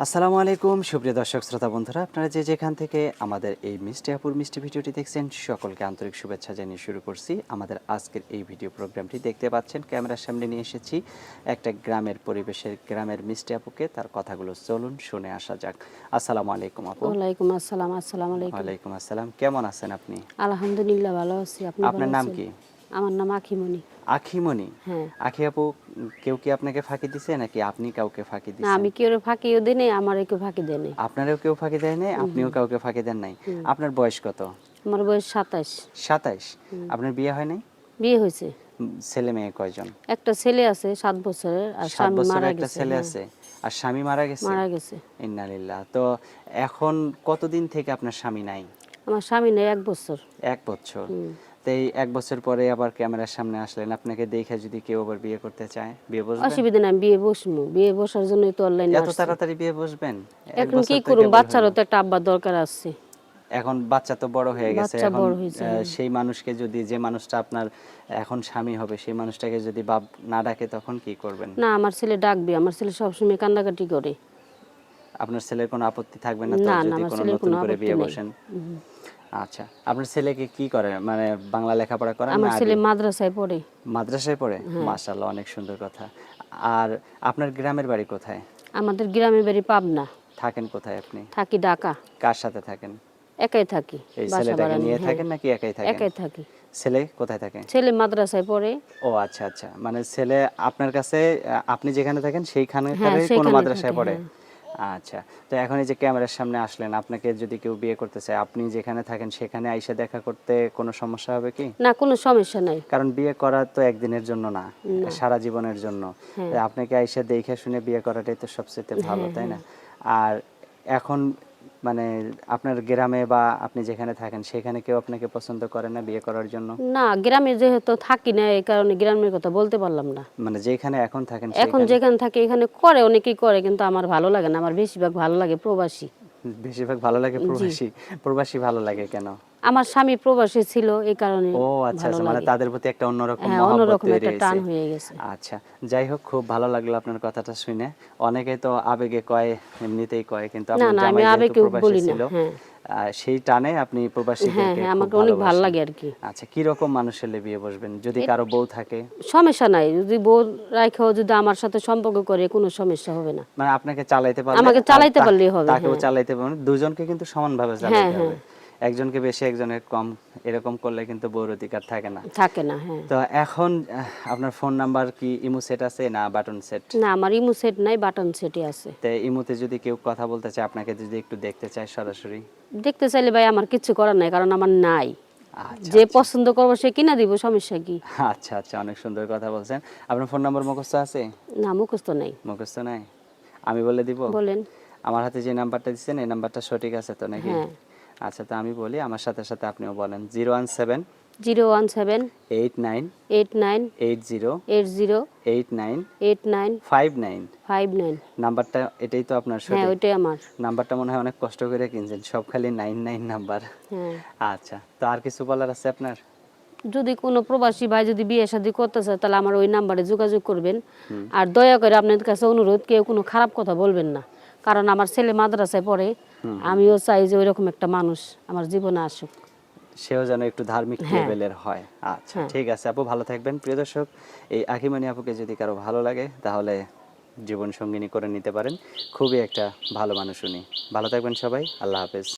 আসসালামু আলাইকুম সুপ্রিয় দর্শক শ্রোতা বন্ধুরা, আপনারা যে যেখান থেকে আমাদের এই মিষ্টি আপুর মিষ্টি ভিডিওটি দেখছেন সকলকে আন্তরিক শুভেচ্ছা জানিয়ে শুরু করছি। আমাদের আজকের এই ভিডিও প্রোগ্রামটি দেখতে পাচ্ছেন ক্যামেরার সামনে নিয়ে এসেছি একটা গ্রামের পরিবেশের গ্রামের মিষ্টি আপুকে, তার কথাগুলো চলুন শুনে আসা যাক। আসসালামু আলাইকুম আপু। ওয়ালাইকুম আসসালাম। আসসালামু আলাইকুম। ওয়ালাইকুম আসসালাম, কেমন আছেন আপনি? আলহামদুলিল্লাহ ভালো আছি। আপনি ভালো আপনার নাম আছেন? কি? আমার নাম আখিমণি। আখিমণি। হ্যাঁ। আখি আপু, কেউ কি আপনাকে ফাঁকি দিছে নাকি আপনি কাউকে ফাঁকি না, দিছেন? আমি কেউ ফাঁকিও দিই নাই, আমারও কেউ ফাঁকি দেয় নাই। আপনারও কেউ ফাঁকি দেয় নাই, আপনিও কাউকে ফাঁকি দেন নাই। আপনার বয়স কত? আমার বয়স ২৭। ২৭। আপনার বিয়ে হয় নাই? বিয়ে হয়েছে। ছেলে মেয়ে কয়জন? একটা ছেলে আছে ৭ বছরের, আর ৭ স্বামী বছরের মারা একটা গেছে। ছেলে হ্যাঁ, আছে। আর স্বামী মারা গেছে? মারা গেছে। ইন্না লিল্লাহ। তো এখন কতদিন থেকে আপনার স্বামী নাই? আমার স্বামী নেই ১ বছর। ১ বছর। তো এই ১ বছর পরে আবার ক্যামেরার সামনে আসলেন। আপনাকে দেখে যদি কেউ আবার বিয়ে করতে চায়, বিয়ে বসবেন? অসুবিধা নাই, আমি বিয়ে বসবো। বিয়ে বসার জন্যই তো অনলাইনে এত আসছি। তাড়াতাড়ি বিয়ে বসবেন? ১ এখন কি বছর তো করুম, কেবল হইল। বাচ্চারও তো একটা আব্বার দরকার আছে। এখন বাচ্চা তো বড় হয়ে গেছে। বাচ্চা এখন বড় হয়েছে। সেই মানুষকে যদি, যে মানুষটা আপনার এখন স্বামী হবে, সেই মানুষটাকে যদি বাপ না ডাকে তখন কি করবেন? না, আমার ছেলে ডাকবে। আমার ছেলে সবসময় কান্নাকাটি করে। আপনার ছেলের কোনো আপত্তি থাকবে না তো না, না, যদি আমার কোনো ছেলের নতুন কোনো করে আপত্তি বিয়ে নেই। বসেন? আচ্ছা, আপনার ছেলেকে কি করে, মানে বাংলা লেখাপড়া করান না আমার ছেলে আরবি? মাদ্রাসায় পড়ে। মাদ্রাসায় পড়ে? মাশাআল্লাহ, অনেক সুন্দর কথা। আর আপনার গ্রামের বাড়ি কোথায়? আমাদের গ্রামের বাড়ি পাবনা। থাকেন কোথায় আপনি? থাকি ঢাকা। কার সাথে থাকেন? একাই থাকি। এই বাসা ছেলেটাকে ভাড়া নিয়ে। নিয়ে হ্যাঁ, থাকেন নাকি একাই থাকেন? একাই থাকি। ছেলে কোথায় থাকে? ছেলে মাদ্রাসায় পড়ে। ও আচ্ছা আচ্ছা, মানে ছেলে আপনার কাছে, আপনি যেখানে থাকেন হ্যাঁ, সেইখানকারই কোনো সেখানে মাদ্রাসায় থাকে। পড়ে? হ্যাঁ। আচ্ছা। তো এখন এই যে ক্যামেরার সামনে আসলেন, আপনাকে যদি কেউ বিয়ে করতে চায়, আপনি যেখানে থাকেন সেখানে আইসা দেখা করতে কোনো সমস্যা হবে কি? না, কোনো সমস্যা নাই। কারণ বিয়ে করা তো একদিনের জন্য না, না। সারা জীবনের জন্য। হ্যাঁ। তাই আপনাকে আইসা দেখে শুনে বিয়ে করাটাই তো সবচেয়ে ভালো, হ্যাঁ, তাই হ্যাঁ। না? আর এখন মানে আপনার গ্রামে বা আপনি যেখানে থাকেন সেখানে কেউ আপনাকে পছন্দ করে না বিয়ে করার জন্য? না, গ্রামে যেহেতু থাকি না, এই কারণে গ্রামের কথা বলতে পারলাম না। মানে যেখানে এখন থাকেন এখন সেখানে? যেখানে থাকি এখানে করে, অনেকেই করে, কিন্তু আমার ভালো লাগে না। আমার বেশিরভাগ ভালো লাগে প্রবাসী। বেশিরভাগ ভালো লাগে জি। প্রবাসী। প্রবাসী ভালো লাগে কেন? আমার স্বামী প্রবাসী ছিল, এই কারণে ও আচ্ছা ভালো আচ্ছা, মানে লাগে। তাদের প্রতি একটা অন্যরকম হ্যাঁ, মহাব্বত অন্যরকম তৈরি একটা টান হয়েছে। হয়ে গেছে। আচ্ছা, যাই হোক, খুব ভালো লাগলো আপনার কথাটা শুনে। অনেকে তো আবেগে কয়, এমনিতেই কয়, কিন্তু না, আপনার না, আমি জামাই যেহেতু আবেগেও প্রবাসী বলি না। ছিল, হ্যাঁ। সেই টানে আপনি হ্যাঁ, প্রবাসীদেরকে হ্যাঁ, খুব আমাকে অনেক ভাল ভালোবাসেন। লাগে আরকি। আচ্ছা, কিরকম মানুষ হলে বিয়ে বসবেন? যদি এ কারো বউ থাকে? সমস্যা নাই। যদি বউ রাইখাও যদি আমার সাথে সম্পর্ক করে, কোনো সমস্যা হবে না। মানে আপনাকে চালাইতে পারলে, আমাকে আর চালাইতে পারলেই হবে। তাকেও হ্যাঁ। চালাইতে পারবেন, দুজনকে কিন্তু সমানভাবে হ্যাঁ, চালাইতে হ্যাঁ। হবে। একজনকে বেশি একজনের কম, এরকম করলে কিন্তু বউর অধিকার থাকে না। থাকে না। হ্যাঁ। তো এখন আপনার ফোন নাম্বার কি ইমো সেট আছে না বাটন সেট? না, আমার ইমো সেট নাই, বাটন সেটই আছে। তো ইমোতে যদি কেউ কথা বলতে চায়, আপনাকে যদি একটু দেখতে চায় সরাসরি? দেখতে চাইলে ভাই আমার কিচ্ছু করার নাই, কারণ আমার নাই। আচ্ছা যে আচ্ছা পছন্দ করবো সে কিনা দিব, সমস্যা কি? আচ্ছা আচ্ছা, অনেক সুন্দর কথা বলছেন। আপনার ফোন নাম্বার মুখস্থ আছে? না, মুখস্থ নাই। মুখস্থ নাই? আমি বলে দিব? বলেন। আমার হাতে যে নাম্বারটা দিচ্ছেন এই নাম্বারটা সঠিক আছে তো নাকি? হ্যাঁ। আচ্ছা, তো আমি বলি, আমার সাথে সাথে আপনিও বলেন। 017 017 89 89 80 80 89 89 59। 59। নাম্বারটা এটাই তো আপনার হ্যাঁ, সঠিক? ওইটাই আমার। নাম্বারটা মনে হয় অনেক কষ্ট করে কিনছেন, সব খালি 99 নাম্বার। হ্যাঁ। আচ্ছা, তো আর কিছু বলার আছে আপনার? যদি কোনো প্রবাসী ভাই যদি বিয়ে শাদী করতে চায়, তাহলে আমার ওই নাম্বারে যোগাযোগ করবেন। আর দয়া করে আপনাদের কাছে অনুরোধ, কেউ কোনো খারাপ কথা বলবেন না, কারণ আমার ছেলে মাদ্রাসায় পড়ে। আমিও চাই যে ওইরকম একটা মানুষ আমার জীবনে আসুক। সেও যেন একটু ধার্মিক হ্যাঁ। লেভেলের হয়। আচ্ছা, হ্যাঁ। ঠিক আছে আপু, ভালো থাকবেন। প্রিয় দর্শক, এই আখিমণি আপুকে যদি কারো ভালো লাগে তাহলে জীবন সঙ্গিনী করে নিতে পারেন। খুবই একটা ভালো মানুষ উনি। ভালো থাকবেন সবাই, আল্লাহ হাফেজ।